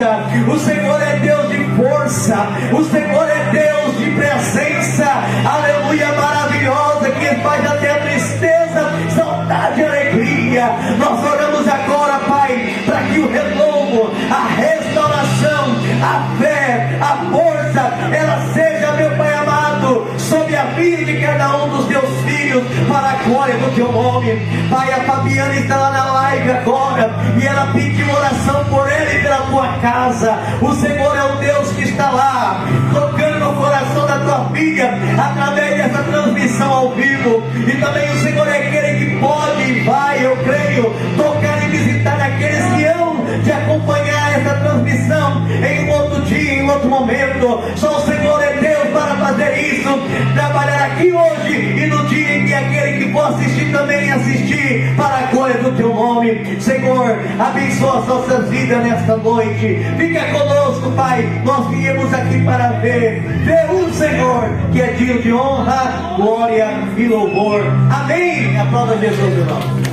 O Senhor é Deus de força, o Senhor é Deus de presença, aleluia, maravilhosa, que faz até a tristeza, saudade e alegria. Nós oramos agora, Pai, para que o renovo, a restauração, a fé, a força, ela seja, meu Pai amado, sobre a vida de cada um dos teus filhos, para a glória do teu nome. Pai, a Fabiana está lá na live agora, e ela pediu oração por ela e pela tua casa. O Senhor é o Deus que está lá, tocando no coração da tua filha, através dessa transmissão ao vivo. E também o Senhor é aquele que pode e vai, eu creio, tocar e visitar aqueles que hão de acompanhar essa transmissão em um outro dia, em outro momento. Só o Senhor é Deus para fazer isso, trabalhar aqui hoje e no dia em que aquele que for assistir também assistir, para a glória do teu nome. Senhor, abençoa as nossas vidas nesta noite. Fica conosco, Pai. Nós viemos aqui para ver o Senhor, que é digno de honra, glória e louvor. Amém. Aplauda Jesus, irmão.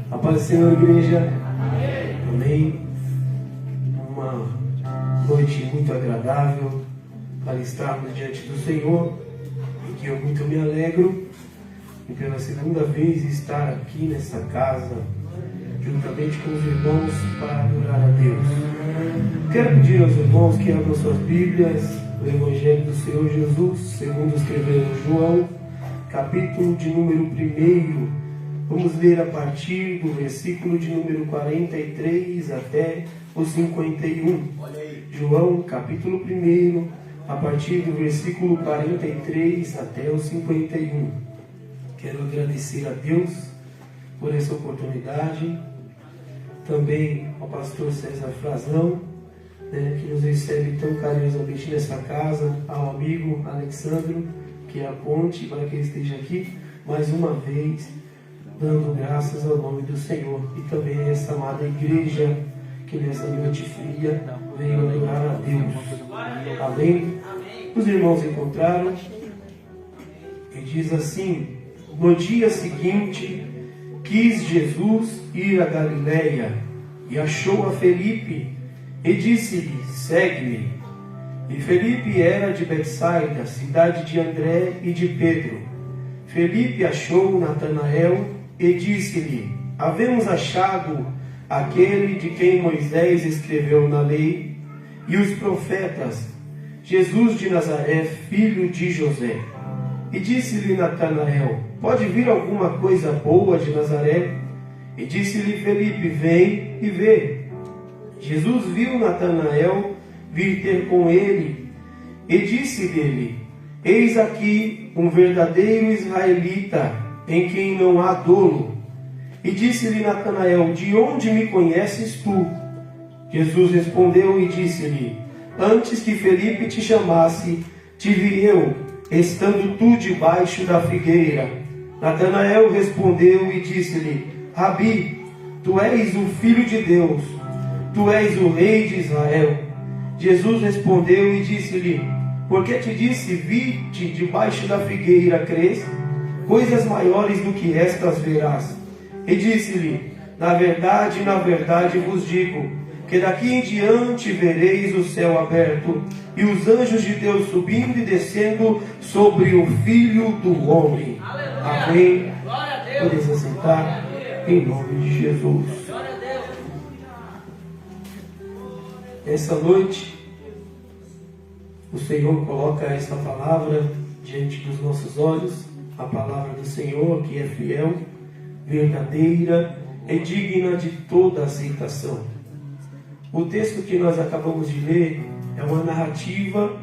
A paz do Senhor, igreja. Amém. Uma noite muito agradável para estarmos diante do Senhor, e que eu muito me alegro e pela segunda vez estar aqui nessa casa, juntamente com os irmãos, para adorar a Deus. Quero pedir aos irmãos que abram suas Bíblias, o Evangelho do Senhor Jesus, segundo escreveu João, capítulo de número 1. Vamos ler a partir do versículo de número 43 até o 51. João, capítulo 1, a partir do versículo 43 até o 51. Quero agradecer a Deus por essa oportunidade. Também ao pastor César Frazão, que nos recebe tão carinhosamente nessa casa, ao amigo Alexandro, que é a ponte para que ele esteja aqui mais uma vez, dando graças ao nome do Senhor, e também a essa amada igreja que nessa noite fria veio adorar a Deus. Amém? Os irmãos encontraram, e diz assim: no dia seguinte quis Jesus ir a Galiléia, e achou a Felipe, e disse-lhe: segue-me. E Felipe era de Betsaida, cidade de André e de Pedro. Felipe achou Natanael e disse-lhe: havemos achado aquele de quem Moisés escreveu na lei e os profetas, Jesus de Nazaré, filho de José. E disse-lhe Natanael: pode vir alguma coisa boa de Nazaré? E disse-lhe Felipe: vem e vê. Jesus viu Natanael vir ter com ele e disse-lhe: eis aqui um verdadeiro israelita, em quem não há dolo. E disse-lhe Natanael: de onde me conheces tu? Jesus respondeu e disse-lhe: antes que Felipe te chamasse, te vi eu, estando tu debaixo da figueira. Natanael respondeu e disse-lhe: Rabi, tu és o Filho de Deus, tu és o Rei de Israel. Jesus respondeu e disse-lhe: porque te disse, vi-te debaixo da figueira, crês? Coisas maiores do que estas verás. E disse-lhe: na verdade vos digo, que daqui em diante vereis o céu aberto, e os anjos de Deus subindo e descendo sobre o Filho do Homem. Aleluia. Amém. Podeis assentar em nome de Jesus. Essa noite, o Senhor coloca essa palavra diante dos nossos olhos, a palavra do Senhor, que é fiel, verdadeira e digna de toda aceitação. O texto que nós acabamos de ler é uma narrativa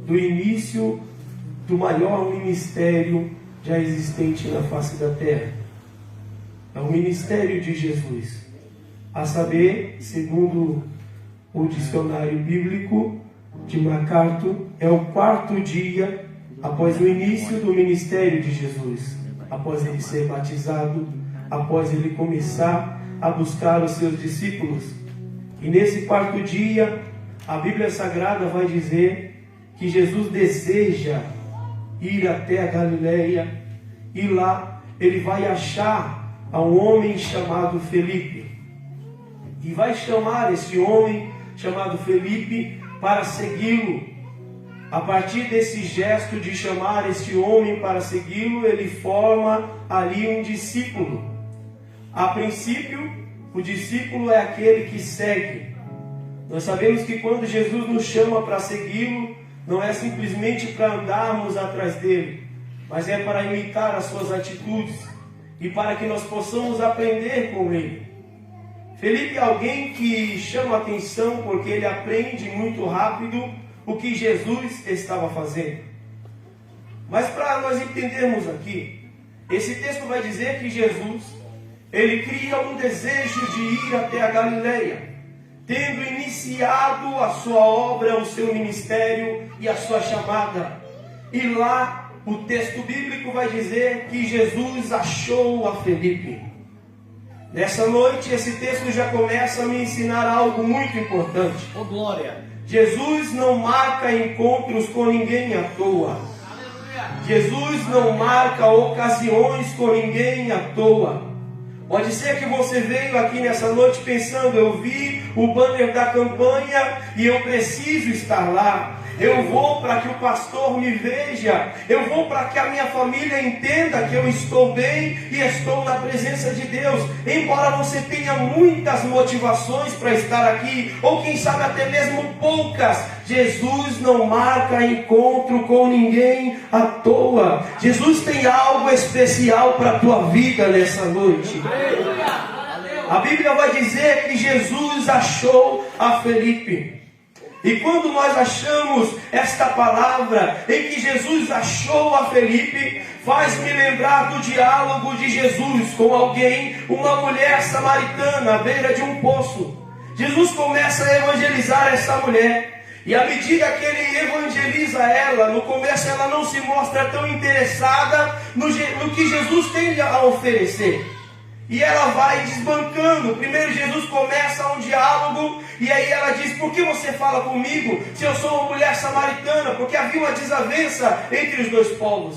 do início do maior ministério já existente na face da terra. É o ministério de Jesus. A saber, segundo o dicionário bíblico de MacArthur, é o 4º dia após o início do ministério de Jesus, após ele ser batizado, após ele começar a buscar os seus discípulos. E nesse quarto dia, a Bíblia Sagrada vai dizer que Jesus deseja ir até a Galileia, e lá ele vai achar a um homem chamado Felipe, e vai chamar esse homem chamado Felipe para segui-lo. A partir desse gesto de chamar esse homem para segui-lo, ele forma ali um discípulo. A princípio, o discípulo é aquele que segue. Nós sabemos que quando Jesus nos chama para segui-lo, não é simplesmente para andarmos atrás dele, mas é para imitar as suas atitudes e para que nós possamos aprender com ele. Felipe é alguém que chama atenção porque ele aprende muito rápido o que Jesus estava fazendo. Mas para nós entendermos aqui, esse texto vai dizer que Jesus, ele cria um desejo de ir até a Galileia, tendo iniciado a sua obra, o seu ministério e a sua chamada. E lá o texto bíblico vai dizer que Jesus achou a Felipe. Nessa noite esse texto já começa a me ensinar algo muito importante. Oh, glória! Jesus não marca encontros com ninguém à toa. Jesus não marca ocasiões com ninguém à toa. Pode ser que você veio aqui nessa noite pensando: eu vi o banner da campanha e eu preciso estar lá. Eu vou para que o pastor me veja. Eu vou para que a minha família entenda que eu estou bem e estou na presença de Deus. Embora você tenha muitas motivações para estar aqui, ou quem sabe até mesmo poucas, Jesus não marca encontro com ninguém à toa. Jesus tem algo especial para a tua vida nessa noite. A Bíblia vai dizer que Jesus achou a Felipe. E quando nós achamos esta palavra em que Jesus achou a Felipe, faz-me lembrar do diálogo de Jesus com alguém, uma mulher samaritana à beira de um poço. Jesus começa a evangelizar essa mulher. E à medida que ele evangeliza ela, no começo ela não se mostra tão interessada no que Jesus tem a oferecer. E ela vai desbancando. Primeiro Jesus começa um diálogo, e aí ela diz: por que você fala comigo se eu sou uma mulher samaritana? Porque havia uma desavença entre os dois povos.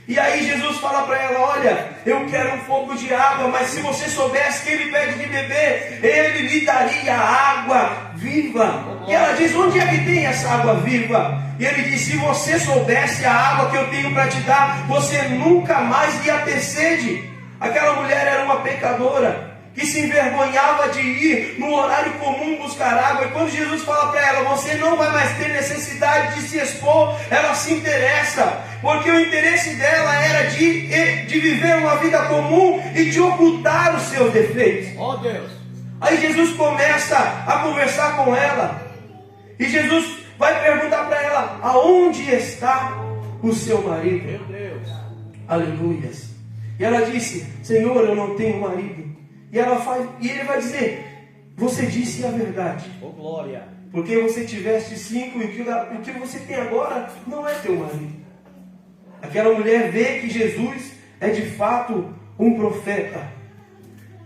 E aí Jesus fala para ela: olha, eu quero um pouco de água, mas se você soubesse que ele pede de beber, ele lhe daria água viva. E ela diz: onde é que tem essa água viva? E ele diz: se você soubesse a água que eu tenho para te dar, você nunca mais ia ter sede. Aquela mulher era uma pecadora que se envergonhava de ir no horário comum buscar água. E quando Jesus fala para ela: você não vai mais ter necessidade de se expor, ela se interessa, porque o interesse dela era de viver uma vida comum e de ocultar os seus defeitos. Oh, Deus! Aí Jesus começa a conversar com ela, e Jesus vai perguntar para ela: aonde está o seu marido? Meu Deus! Aleluias! E ela disse: Senhor, eu não tenho marido. E ele vai dizer: você disse a verdade. Oh, glória! Porque você tiveste 5 e o que você tem agora não é teu marido. Aquela mulher vê que Jesus é de fato um profeta.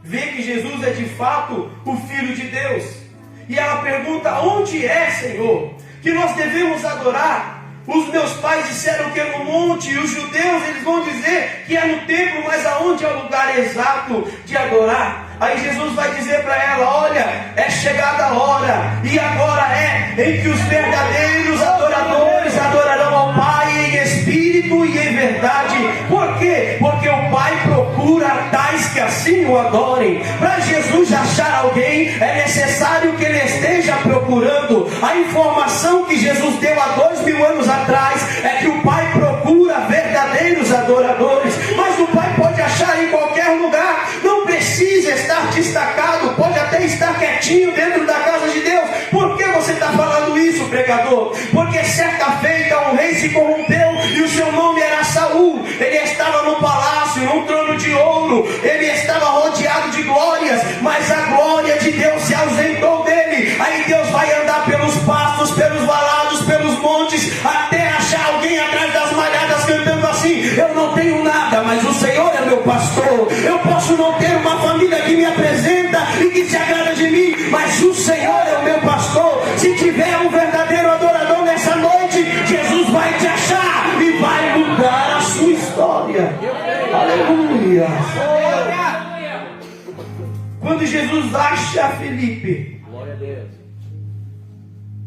Vê que Jesus é de fato o Filho de Deus. E ela pergunta: onde é, Senhor, que nós devemos adorar? Os meus pais disseram que é no monte, e os judeus eles vão dizer que é no templo, mas aonde é o lugar exato de adorar? Aí Jesus vai dizer para ela: olha, é chegada a hora, e agora é em que os verdadeiros adoradores adorarão ao Pai em espírito e em verdade. Por quê? Porque o Pai procura tais que assim o adorem. Para Jesus achar alguém, é necessário que ele esteja procurando. A informação que Jesus deu há 2000 anos atrás é que o Pai procura verdadeiros adoradores. Mas o Pai pode achar em qualquer lugar, não precisa estar destacado, pode até estar quietinho dentro da casa de Deus. Por que você está falando isso, pregador? Porque certa feita um rei se corrompeu e o seu nome era Saul. Ele estava no palácio, num trono de ouro, ele estava rodeado de glórias, mas a glória de Deus se ausentou dele. Aí Deus vai andar pelos pastos, pelos valados, pelos montes, até achar alguém atrás das malhadas cantando assim: eu não tenho nada, mas o Senhor é meu pastor. Eu posso não ter uma família que me apresenta e que se agrada de mim, mas o Senhor Quando Jesus acha Felipe, Glória a Deus.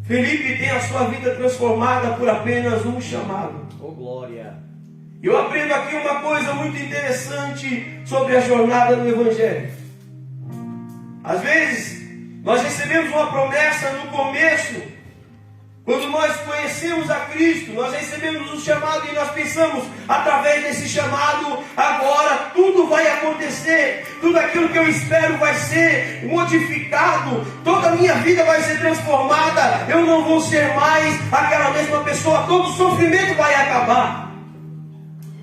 Felipe tem a sua vida transformada por apenas um chamado. Oh, glória. Eu aprendo aqui uma coisa muito interessante sobre a jornada do Evangelho. Às vezes, nós recebemos uma promessa no começo. Quando nós conhecemos a Cristo, nós recebemos um chamado e nós pensamos, através desse chamado, agora tudo vai acontecer. Tudo aquilo que eu espero vai ser modificado. Toda a minha vida vai ser transformada. Eu não vou ser mais aquela mesma pessoa. Todo o sofrimento vai acabar.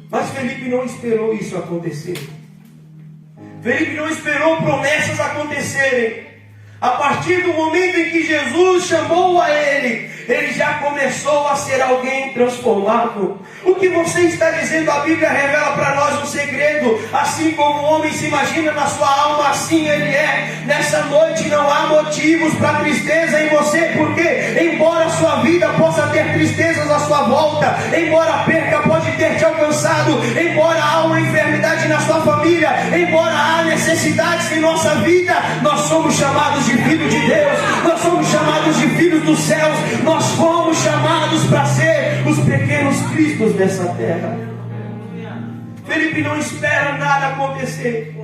Mas Felipe não esperou isso acontecer. Felipe não esperou promessas acontecerem. A partir do momento em que Jesus chamou a ele já começou a ser alguém transformado. O que você está dizendo, a Bíblia revela para nós um segredo. Assim como o homem se imagina na sua alma, assim ele é. Nessa noite não há motivos para tristeza em você, porque embora a sua vida possa ter tristezas à sua volta, embora a perca pode ter te alcançado, embora há uma enfermidade na sua família, embora há necessidades em nossa vida, nós somos chamados de filhos de Deus, nós somos chamados de filhos dos céus, nós fomos chamados para ser os pequenos Cristos dessa terra. Felipe não espera nada acontecer,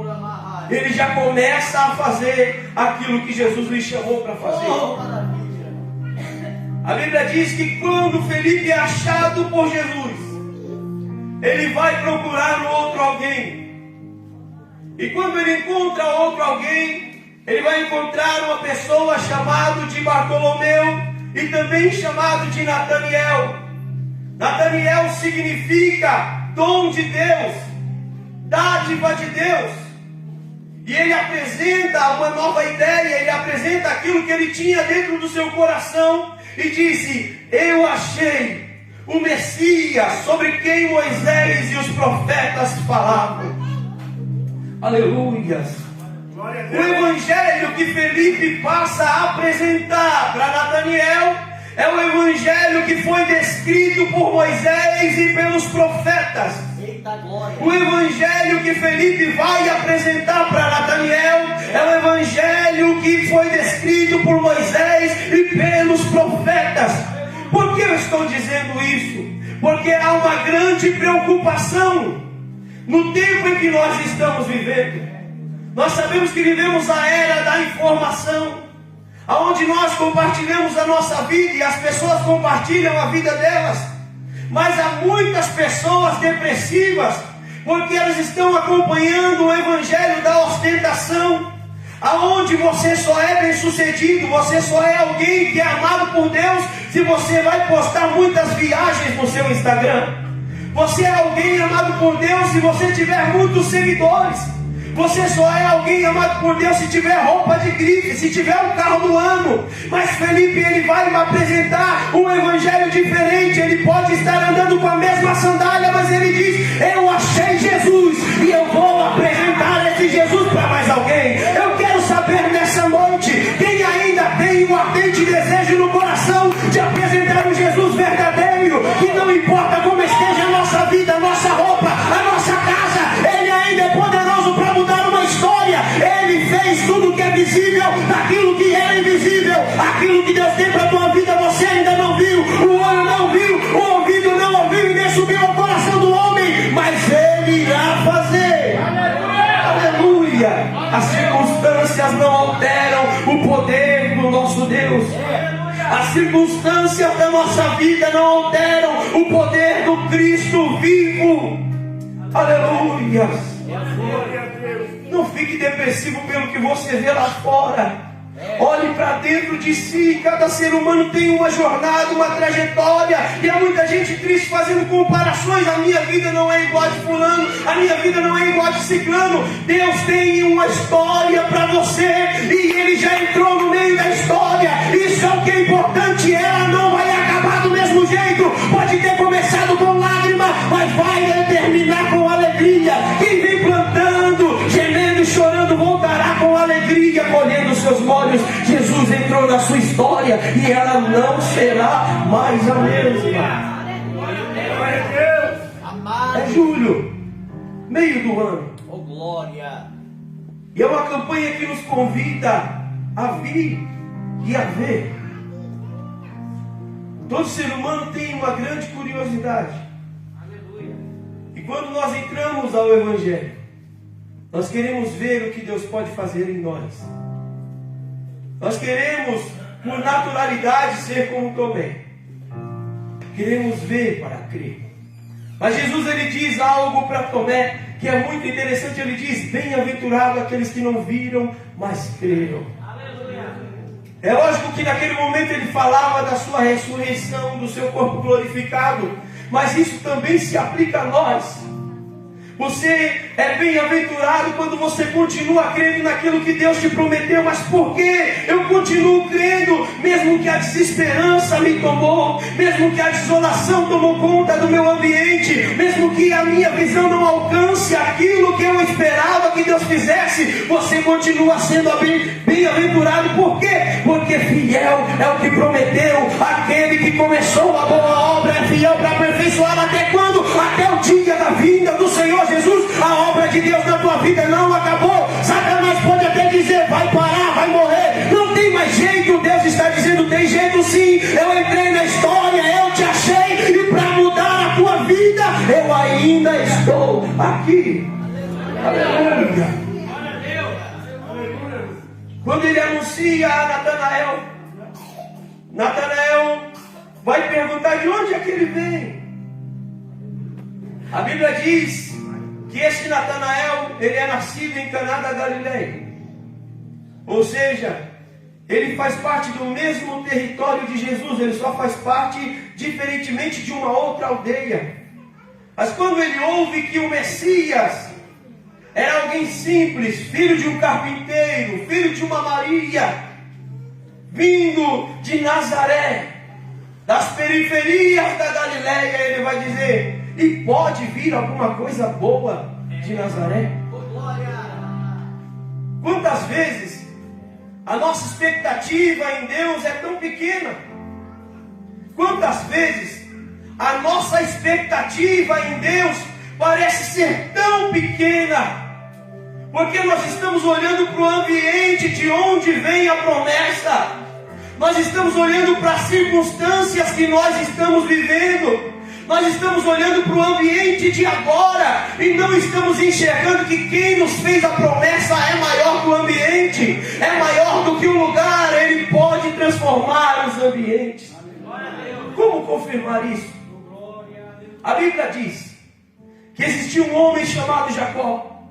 ele já começa a fazer aquilo que Jesus lhe chamou para fazer. A Bíblia diz que quando Felipe é achado por Jesus, ele vai procurar no outro alguém, e quando ele encontra outro alguém, ele vai encontrar uma pessoa chamada de Bartolomeu e também chamado de Nataniel. Nataniel significa dom de Deus, dádiva de Deus. E ele apresenta uma nova ideia, ele apresenta aquilo que ele tinha dentro do seu coração e disse: eu achei o Messias sobre quem Moisés e os profetas falavam. Aleluias. O evangelho que Felipe passa a apresentar para Nataniel é o evangelho que foi descrito por Moisés e pelos profetas. O evangelho que Felipe vai apresentar para Nataniel é o evangelho que foi descrito por Moisés e pelos profetas. Por que eu estou dizendo isso? Porque há uma grande preocupação no tempo em que nós estamos vivendo. Nós sabemos que vivemos a era da informação, onde nós compartilhamos a nossa vida e as pessoas compartilham a vida delas. Mas há muitas pessoas depressivas, porque elas estão acompanhando o evangelho da ostentação, aonde você só é bem sucedido, você só é alguém que é amado por Deus se você vai postar muitas viagens no seu Instagram. Você é alguém amado por Deus se você tiver muitos seguidores. Você só é alguém amado por Deus se tiver roupa de grife, se tiver um carro do ano. Mas Felipe, ele vai me apresentar um evangelho diferente. Ele pode estar andando com a mesma sandália, mas ele diz: eu achei Jesus e eu vou apresentar esse Jesus para mais alguém. Eu quero saber nessa noite, quem ainda tem um ardente desejo no coração de apresentar um Jesus verdadeiro, que não importa como esteja a nossa vida, a nossa roupa, a nossa casa, ele ainda é poderoso para mudar uma história. Ele fez tudo que é visível, daquilo que era invisível. Aquilo que Deus tem para a tua vida, você ainda não viu, o olho não viu, o ouvido não ouviu e nem subiu ao coração do homem, mas ele irá fazer. Aleluia. As circunstâncias não alteram o poder do nosso Deus. As circunstâncias da nossa vida não alteram o poder do Cristo vivo. Aleluia. Não fique depressivo pelo que você vê lá fora. Olhe para dentro de si. Cada ser humano tem uma jornada, uma trajetória. E há muita gente triste fazendo comparações. A minha vida não é igual a de fulano, a minha vida não é igual a de ciclano. Deus tem uma história para você, e Ele já entrou no meio da história. Isso é o que é importante. Ela não vai acabar do mesmo jeito. Pode ter começado com lágrima, mas vai terminar com alegria. Quem vem plantando, gemendo e chorando, voltará com alegria, colhendo seus molhos. Jesus entrou na sua história e ela não será mais a mesma. É julho, meio do ano. Glória. E é uma campanha que nos convida a vir e a ver. Todo ser humano tem uma grande curiosidade. Aleluia. E quando nós entramos ao Evangelho, nós queremos ver o que Deus pode fazer em nós. Nós queremos, por naturalidade, ser como Tomé. Queremos ver para crer. Mas Jesus, ele diz algo para Tomé que é muito interessante. Ele diz: bem-aventurado aqueles que não viram, mas creram. Aleluia. É lógico que naquele momento ele falava da sua ressurreição, do seu corpo glorificado. Mas isso também se aplica a nós. Você é bem-aventurado quando você continua crendo naquilo que Deus te prometeu. Mas por que eu continuo crendo? Mesmo que a desesperança me tomou, mesmo que a desolação tomou conta do meu ambiente, mesmo que a minha visão não alcance aquilo que eu esperava que Deus fizesse, você continua sendo bem-aventurado. Por quê? Porque fiel é o que prometeu. Aquele que começou a boa obra é fiel para aperfeiçoar até quando? Até o dia da vinda do Senhor Jesus. A obra de Deus na tua vida não acabou. Satanás pode até dizer: vai parar, vai morrer, não tem mais jeito. Deus está dizendo: tem jeito sim. Eu entrei na história, eu te achei, e para mudar a tua vida eu ainda estou aqui. Aleluia. Quando ele anuncia a Natanael, Natanael vai perguntar: de onde é que ele vem? A Bíblia diz que esse Natanael, ele é nascido em Caná da Galileia. Ou seja, ele faz parte do mesmo território de Jesus. Ele só faz parte diferentemente de uma outra aldeia. Mas quando ele ouve que o Messias era alguém simples, filho de um carpinteiro, filho de uma Maria, vindo de Nazaré, das periferias da Galileia, ele vai dizer: e pode vir alguma coisa boa de Nazaré? Quantas vezes a nossa expectativa em Deus é tão pequena? Quantas vezes a nossa expectativa em Deus parece ser tão pequena? Porque nós estamos olhando para o ambiente de onde vem a promessa. Nós estamos olhando para as circunstâncias que nós estamos vivendo. Nós estamos olhando para o ambiente de agora e não estamos enxergando que quem nos fez a promessa é maior que o ambiente, é maior do que o lugar. Ele pode transformar os ambientes. Como confirmar isso? A Bíblia diz que existia um homem chamado Jacó,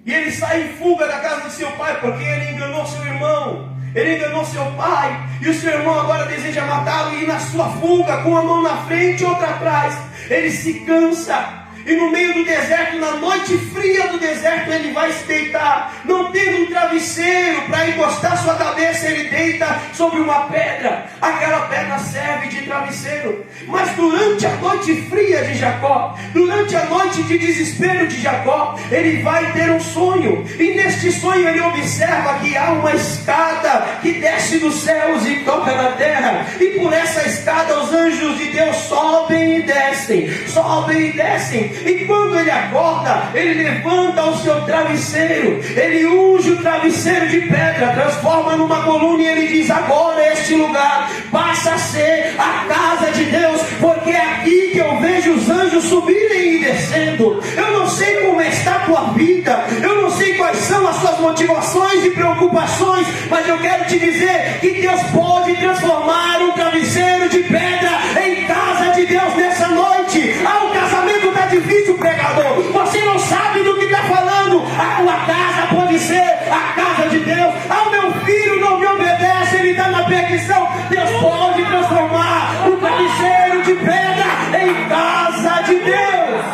e ele sai em fuga da casa de seu pai, porque ele enganou seu irmão. Ele enganou seu pai, e o seu irmão agora deseja matá-lo, e na sua fuga, com a mão na frente e outra atrás, ele se cansa. E no meio do deserto, na noite fria do deserto, ele vai se deitar. Não tendo um travesseiro para encostar sua cabeça, ele deita sobre uma pedra. Aquela pedra serve de travesseiro. Mas durante a noite fria de Jacó, durante a noite de desespero de Jacó, ele vai ter um sonho. E neste sonho ele observa que há uma escada que desce dos céus e toca na terra. E por essa escada os anjos de Deus sobem e descem, sobem e descem. E quando ele acorda, ele levanta o seu travesseiro, ele unge o travesseiro de pedra, transforma numa coluna, e ele diz: agora este lugar passa a ser a casa de Deus, porque é aqui que eu vejo os anjos subirem e descendo. Eu não sei como está a tua vida, eu não sei quais são as suas motivações e preocupações, mas eu quero te dizer que Deus pode transformar um travesseiro de pedra em casa de Deus nessa noite. O casamento está difícil, pregador, você não sabe do que está falando. A tua casa pode ser a casa de Deus. O meu filho não me obedece, ele está na perdição. Deus pode transformar o travesseiro de pedra em casa de Deus.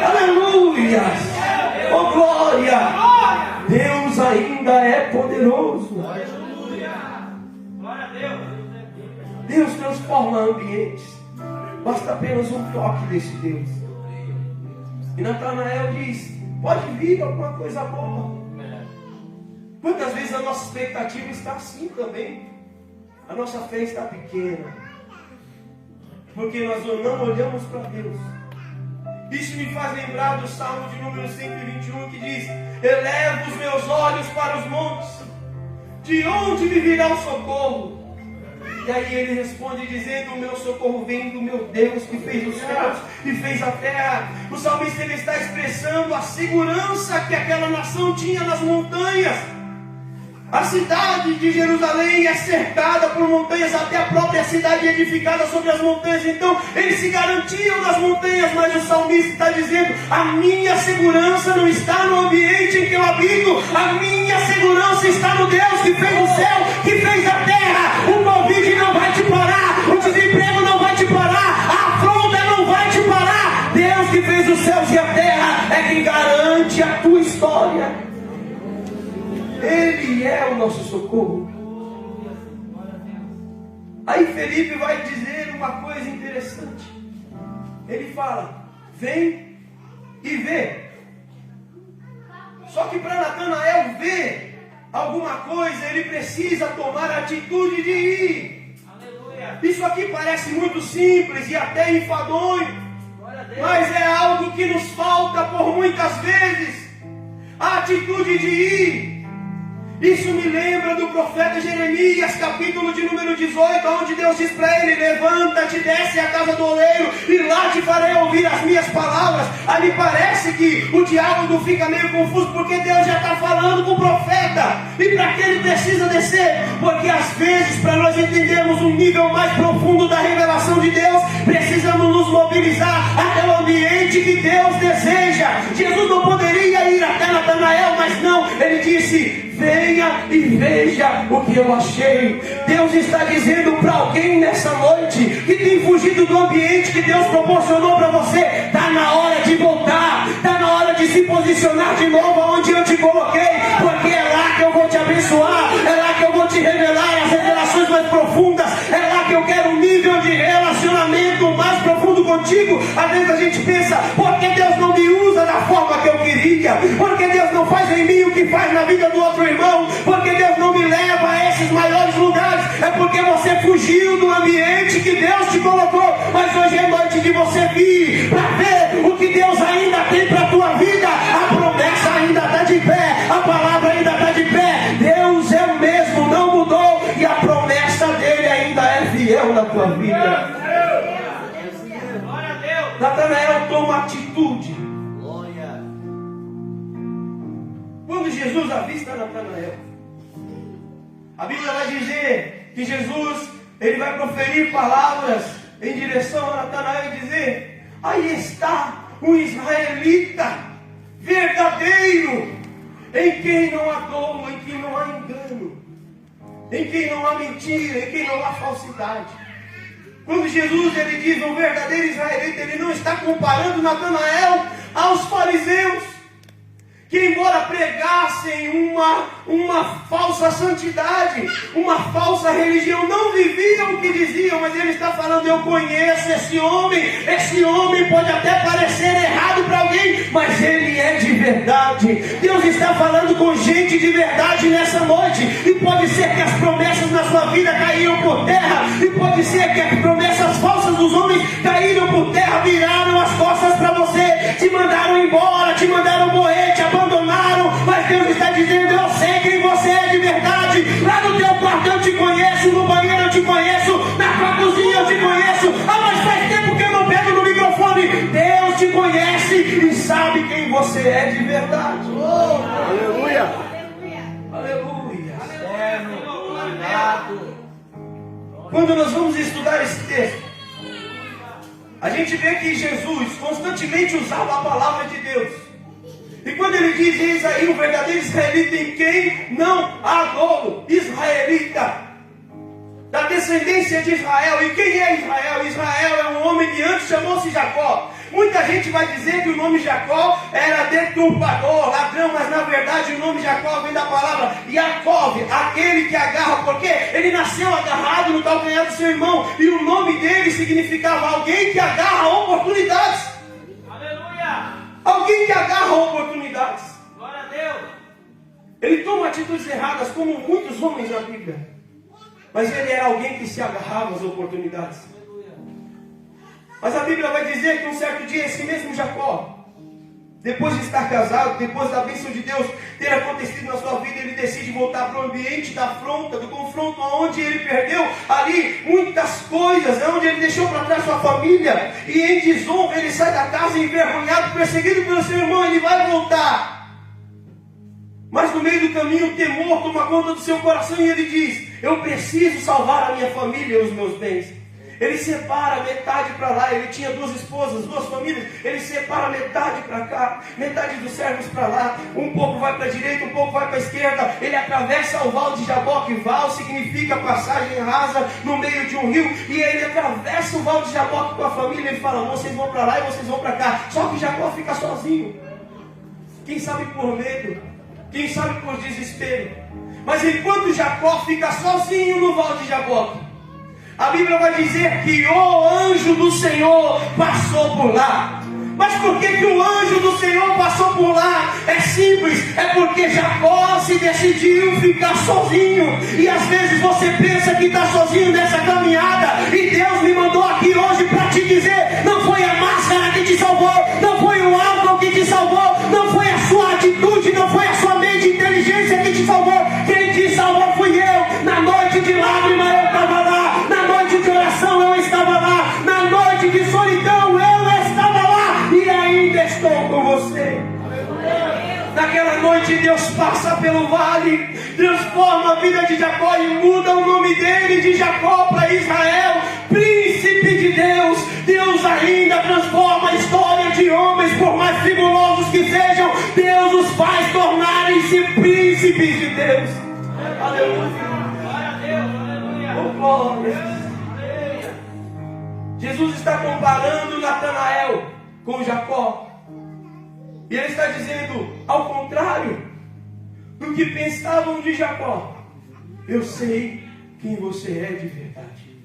Aleluia! Oh glória! Deus ainda é poderoso. Deus transforma ambientes. Basta apenas um toque desse Deus. E Natanael diz: pode vir alguma coisa boa. Quantas vezes a nossa expectativa está assim também? A nossa fé está pequena, porque nós não olhamos para Deus. Isso me faz lembrar do Salmo de número 121, que diz: elevo os meus olhos para os montes, de onde me virá o socorro? E aí ele responde dizendo: o meu socorro vem do meu Deus que fez os céus e fez a terra. O salmista ele está expressando a segurança que aquela nação tinha nas montanhas. A cidade de Jerusalém é cercada por montanhas, até a própria cidade é edificada sobre as montanhas. Então eles se garantiam nas montanhas, mas o salmista está dizendo: a minha segurança não está no ambiente em que eu habito, a minha segurança está no Deus que fez o céu, que fez a terra. O Covid não vai te parar, o desemprego não vai te parar, a afronta não vai te parar. Deus que fez os céus e a terra é quem garante a tua história. Ele é o nosso socorro. Aí Felipe vai dizer uma coisa interessante. Ele fala: vem e vê. Só que para Natanael ver alguma coisa, ele precisa tomar a atitude de ir. Aleluia. Isso aqui parece muito simples e até enfadonho, mas é algo que nos falta por muitas vezes. A atitude de ir. Isso me lembra do profeta Jeremias, capítulo de número 18, onde Deus diz para ele: levanta-te, desce à casa do oleiro, e lá te farei ouvir as minhas palavras. Ali parece que o diálogo fica meio confuso, porque Deus já está falando com o profeta. E para que ele precisa descer? Porque às vezes, para nós entendermos um nível mais profundo da revelação de Deus, precisamos nos mobilizar até o ambiente que Deus deseja. Jesus não poderia ir até Natanael, mas não, ele disse: venha e veja o que eu achei. Deus está dizendo para alguém nessa noite que tem fugido do ambiente que Deus proporcionou para você: está na hora de voltar, está na hora de se posicionar de novo onde eu te coloquei, porque é lá que eu vou te abençoar, é lá que eu vou te revelar as revelações mais profundas, é lá que eu quero um nível de relacionamento mais profundo contigo. Às vezes a gente pensa: por que Deus não me usa da forma que eu queria? Por que Deus não faz em mim o que faz na vida do outro irmão? Porque Deus não me leva a esses maiores lugares? É porque você fugiu do ambiente que Deus te colocou. Mas hoje é noite de você vir para ver o que Deus ainda tem para a tua vida. A promessa ainda está de pé, a palavra ainda está de pé. Deus é o mesmo, não mudou, e a promessa dele ainda é fiel na tua vida. Natanael toma atitude. Quando Jesus avista Natanael, a Bíblia vai dizer que Jesus ele vai proferir palavras em direção a Natanael e dizer: aí está um israelita verdadeiro, em quem não há dolo, em quem não há engano, em quem não há mentira, em quem não há falsidade. Quando Jesus ele diz um verdadeiro israelita, ele não está comparando Natanael aos fariseus, que embora pregassem uma falsa santidade, uma falsa religião, não viviam o que diziam, mas ele está falando: eu conheço esse homem pode até parecer errado para alguém, mas ele é de verdade. Deus está falando com gente de verdade nessa noite, e pode ser que as promessas na sua vida caíram por terra, e pode ser que as promessas falsas dos homens caíram por terra, viraram as costas para você, te mandaram embora, te mandaram morrer, te abandonaram, mas Deus está dizendo: eu sei quem você é de verdade. Lá no teu quarto eu te conheço, no banheiro eu te conheço, na tua cozinha eu te conheço. Ah, mas faz tempo que eu não pego no microfone. Deus te conhece e sabe quem você é de verdade. Aleluia! Aleluia! Quando nós vamos estudar esse texto, a gente vê que Jesus constantemente usava a palavra de Deus. E quando ele diz: eis aí o verdadeiro israelita, em quem não há dolo, israelita, da descendência de Israel. E quem é Israel? Israel é um homem que antes chamou-se Jacó. Muita gente vai dizer que o nome Jacó era deturpador, ladrão, mas na verdade o nome Jacó vem da palavra Yaakov, aquele que agarra, porque ele nasceu agarrado no calcanhar do seu irmão, e o nome dele significava alguém que agarra oportunidades. Aleluia! Alguém que agarra oportunidades. Glória a Deus! Ele toma atitudes erradas, como muitos homens na Bíblia, mas ele era alguém que se agarrava às oportunidades. Mas a Bíblia vai dizer que um certo dia esse mesmo Jacó Depois de estar casado, depois da bênção de Deus ter acontecido na sua vida, ele decide voltar para o ambiente da afronta, do confronto, onde ele perdeu ali muitas coisas, onde ele deixou para trás sua família, e em desonra ele sai da casa envergonhado, perseguido pelo seu irmão. Ele vai voltar, mas no meio do caminho o temor toma conta do seu coração e ele diz: eu preciso salvar a minha família e os meus bens. Ele separa metade para lá. Ele tinha 2 esposas, 2 famílias. Ele separa metade para cá, metade dos servos para lá. Um pouco vai para a direita, um pouco vai para a esquerda. Ele atravessa o Val de Jaboque. Val significa passagem rasa no meio de um rio. E ele atravessa o Val de Jaboque com a família. Ele fala: vocês vão para lá e vocês vão para cá. Só que Jacó fica sozinho. Quem sabe por medo, quem sabe por desespero. Mas enquanto Jacó fica sozinho no Val de Jaboque, a Bíblia vai dizer que o anjo do Senhor passou por lá. Mas por que o anjo do Senhor passou por lá? É simples, é porque Jacó se decidiu ficar sozinho. E às vezes você pensa que está sozinho nessa caminhada, e Deus me mandou aqui hoje para te dizer: não foi a máscara que te salvou, não foi o álcool que te salvou, não foi a sua atitude, não foi a sua mente e inteligência que te salvou. Quem te salvou fui eu. Na noite de lágrima eu estava lá, na noite de oração eu estava lá, na noite de solidão eu estava lá, e ainda estou com você. Naquela noite Deus passa pelo vale, transforma a vida de Jacó e muda o nome dele de Jacó para Israel, príncipe de Deus. Deus ainda transforma a história de homens, por mais tribulados que sejam. Deus os faz tornarem-se príncipes de Deus. Aleluia. Glória a Deus, aleluia. Oh, glória. Jesus está comparando Natanael com Jacó. E ele está dizendo: ao contrário do que pensavam de Jacó, eu sei quem você é de verdade.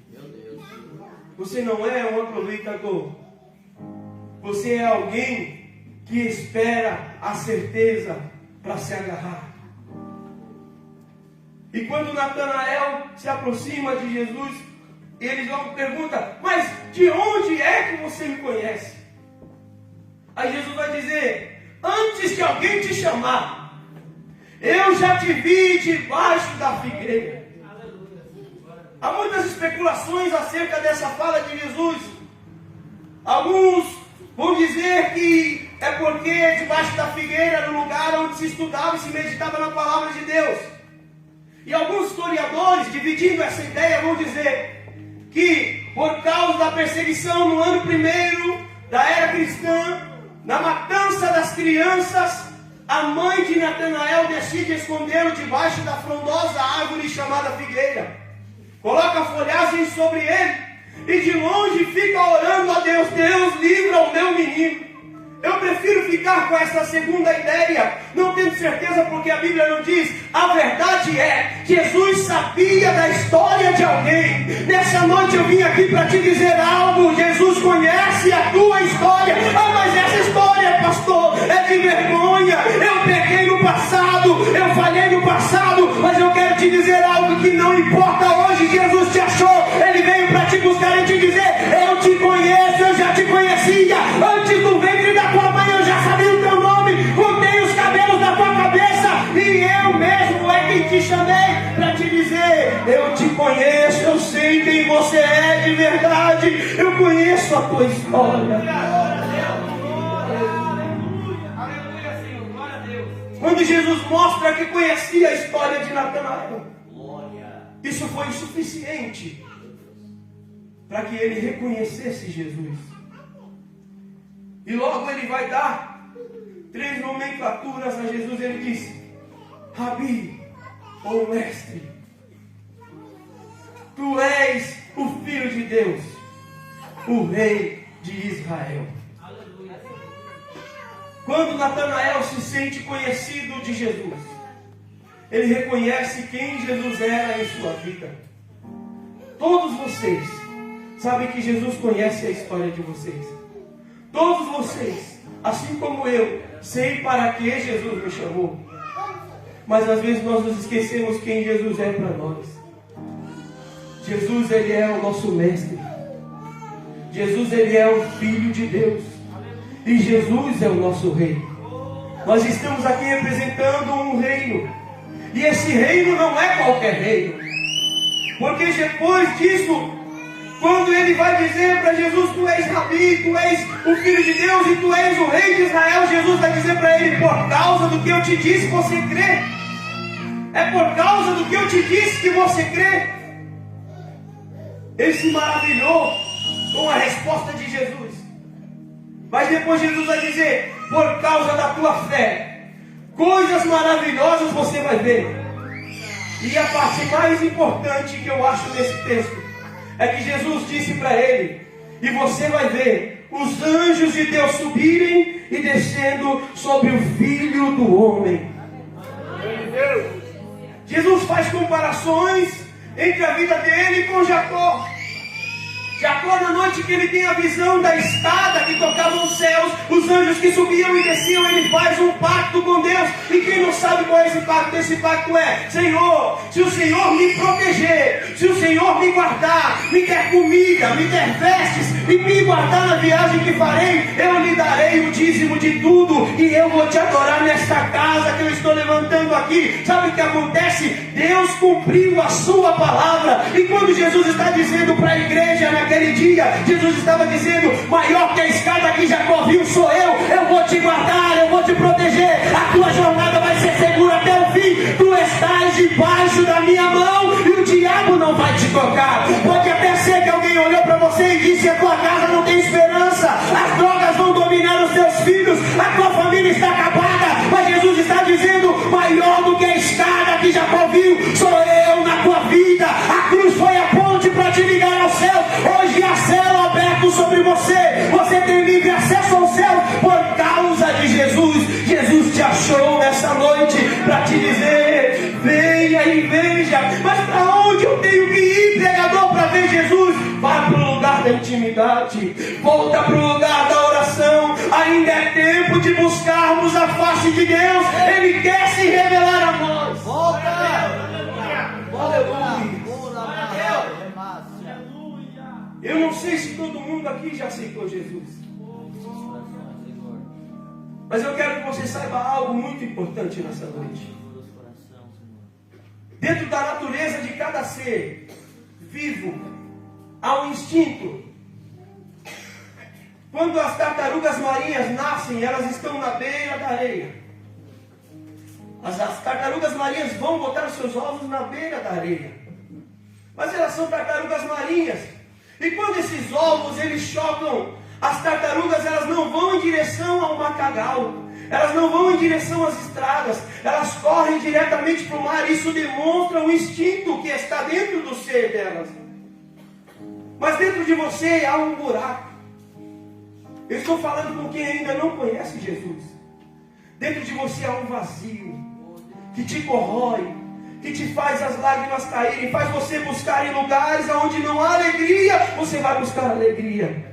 Você não é um aproveitador. Você é alguém que espera a certeza para se agarrar. E quando Natanael se aproxima de Jesus, ele logo pergunta: mas de onde é que você me conhece? Aí Jesus vai dizer: antes que alguém te chamar, eu já te vi debaixo da figueira. Há muitas especulações acerca dessa fala de Jesus. Alguns vão dizer que é porque debaixo da figueira era o lugar onde se estudava e se meditava na palavra de Deus. E alguns historiadores, dividindo essa ideia, vão dizer que por causa da perseguição no ano 1º da era cristã, na matança das crianças, a mãe de Natanael decide escondê-lo debaixo da frondosa árvore chamada figueira. Coloca a folhagem sobre ele e de longe fica orando a Deus: Deus, livra o meu menino. Eu prefiro ficar com essa segunda ideia, não tenho certeza, porque a Bíblia não diz. A verdade é, Jesus sabia da história de alguém. Nessa noite eu vim aqui para te dizer algo: Jesus conhece a tua história. Ah, mas essa história, pastor, é de vergonha. Eu pequei no passado, eu falhei no passado, mas eu quero te dizer algo que não importa hoje. Jesus te achou, Ele veio para te buscar e te dizer: eu te conheço, eu já te conhecia. Antes do ventre da tua mãe eu já sabia o teu nome, contei os cabelos da tua cabeça, e eu mesmo é quem te chamei para te dizer: eu te conheço, eu sei quem você é de verdade, eu conheço a tua história. Aleluia, Senhor, glória a Deus. Quando Jesus mostra que conhecia a história de Natanael, isso foi o suficiente para que ele reconhecesse Jesus. E logo ele vai dar 3 nomenclaturas a Jesus. Ele disse: Rabi, ou mestre, tu és o Filho de Deus, o Rei de Israel. Quando Natanael se sente conhecido de Jesus, ele reconhece quem Jesus era em sua vida. Todos vocês sabem que Jesus conhece a história de vocês. Todos vocês, assim como eu, sei para que Jesus me chamou. Mas às vezes nós nos esquecemos quem Jesus é para nós. Jesus, Ele é o nosso mestre. Jesus, Ele é o Filho de Deus. E Jesus é o nosso Rei. Nós estamos aqui representando um reino. E esse reino não é qualquer reino. Porque depois disso, quando ele vai dizer para Jesus: tu és Rabi, tu és o Filho de Deus e tu és o Rei de Israel, Jesus vai dizer para ele: por causa do que eu te disse, você crê? É por causa do que eu te disse que você crê? Ele se maravilhou com a resposta de Jesus. Mas depois Jesus vai dizer: por causa da tua fé, coisas maravilhosas você vai ver. E a parte mais importante que eu acho nesse texto é que Jesus disse para ele: e você vai ver os anjos de Deus subirem e descendo sobre o Filho do Homem. Jesus faz comparações entre a vida dele com Jacó. Jacó, na noite que ele tem a visão da escada que tocava os céus, os anjos que subiam e desciam, ele faz um pacto com Deus. E quem não sabe qual é esse pacto? Esse pacto é: Senhor, se o Senhor me proteger, se o Senhor me guardar, me der comida, me der vestes e me guardar na viagem que farei, eu lhe darei o dízimo de tudo e eu vou te adorar nesta casa que eu estou levantando aqui. Sabe o que acontece? Deus cumpriu a sua palavra. E quando Jesus está dizendo para a igreja naquele dia, Jesus estava dizendo: maior que a escada que Jacó viu sou eu vou te guardar, eu vou te proteger, a tua jornada vai ser segura até o fim, tu estás debaixo da minha mão e o diabo não vai te tocar. Pode até ser que alguém olhou para você e disse: a tua casa não tem esperança, as drogas vão dominar os teus filhos, a tua família está acabada, mas Jesus está dizendo: maior do que a escada que Jacó viu sou eu na tua vida. A cruz foi a ponte para te ligar ao céu. Hoje há céu aberto sobre você. Você tem livre acesso ao céu por causa de Jesus. Jesus te achou nessa noite para te dizer: venha e veja. Mas para onde eu tenho que ir, pregador, para ver Jesus? Vá para o lugar da intimidade. Volta para o lugar da oração. Ainda é tempo de buscarmos a face de Deus. Ele quer se revelar a nós. Aleluia. Eu não sei se todo mundo aqui já aceitou Jesus, mas eu quero que você saiba algo muito importante nessa noite. Dentro da natureza de cada ser vivo, há um instinto. Quando as tartarugas marinhas nascem, elas estão na beira da areia. As tartarugas marinhas vão botar os seus ovos na beira da areia. Mas elas são tartarugas marinhas. E quando esses ovos eles chocam, as tartarugas elas não vão em direção ao matagal, elas não vão em direção às estradas, elas correm diretamente para o mar. Isso demonstra o instinto que está dentro do ser delas. Mas dentro de você há um buraco. Eu estou falando com quem ainda não conhece Jesus. Dentro de você há um vazio que te corrói, que te faz as lágrimas caírem, faz você buscar em lugares onde não há alegria. Você vai buscar alegria.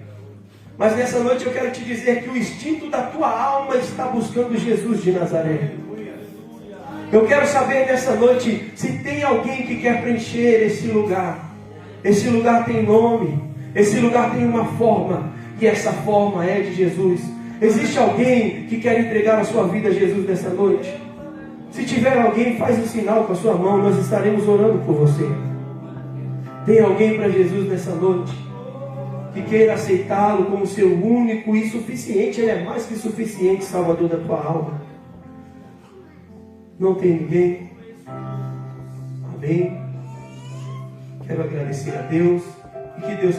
Mas nessa noite eu quero te dizer que o instinto da tua alma está buscando Jesus de Nazaré. Eu quero saber nessa noite se tem alguém que quer preencher esse lugar. Esse lugar tem nome, esse lugar tem uma forma, e essa forma é de Jesus. Existe alguém que quer entregar a sua vida a Jesus nessa noite? Se tiver alguém, faz um sinal com a sua mão, nós estaremos orando por você. Tem alguém para Jesus nessa noite que queira aceitá-lo como seu único e suficiente? Ele é mais que suficiente, Salvador da tua alma. Não tem ninguém? Amém. Quero agradecer a Deus e que Deus